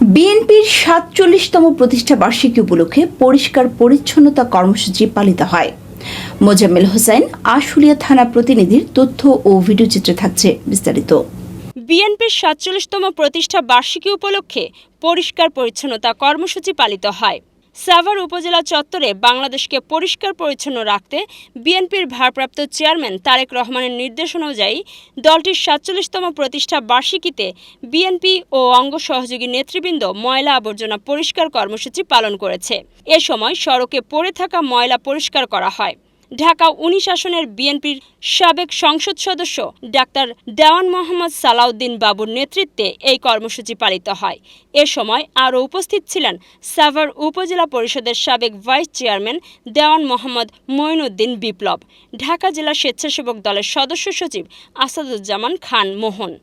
বিএনপির ৪৭তম প্রতিষ্ঠা বার্ষিকী উপলক্ষে পরিষ্কার পরিচ্ছন্নতা কর্মসূচি পালিত হয়। মোজাম্মেল হোসেন, আশুলিয়া থানা প্রতিনিধির তথ্য ও ভিডিওচিত্রে থাকছে বিস্তারিত। বিএনপির ৪৭তম প্রতিষ্ঠা বার্ষিকী উপলক্ষে পরিষ্কার পরিচ্ছন্নতা কর্মসূচি পালিত হয়। সাভার উপজেলা চত্বরে বাংলাদেশকে পরিষ্কার পরিচ্ছন্ন রাখতে বিএনপির ভারপ্রাপ্ত চেয়ারম্যান তারেক রহমানের নির্দেশ অনুযায়ী দলটির ৪৭তম প্রতিষ্ঠা বার্ষিকীতে বিএনপি ও অঙ্গ সহযোগী নেতৃবৃন্দ ময়লা আবর্জনা পরিষ্কার কর্মসূচি পালন করেছে। এ সময় সড়কে পড়ে থাকা ময়লা পরিষ্কার করা হয়। ঢাকা ১৯ আসনের বিএনপির সাবেক সংসদ সদস্য ডাক্তার দেওয়ান মোহাম্মদ সালাউদ্দিন বাবুর নেতৃত্বে এই কর্মসূচি পালিত হয়। এ সময় আরও উপস্থিত ছিলেন সাভার উপজেলা পরিষদের সাবেক ভাইস চেয়ারম্যান দেওয়ান মোহাম্মদ মঈনুদ্দিন বিপ্লব, ঢাকা জেলা স্বেচ্ছাসেবক দলের সদস্য সচিব আসাদুজ্জামান খান মোহন।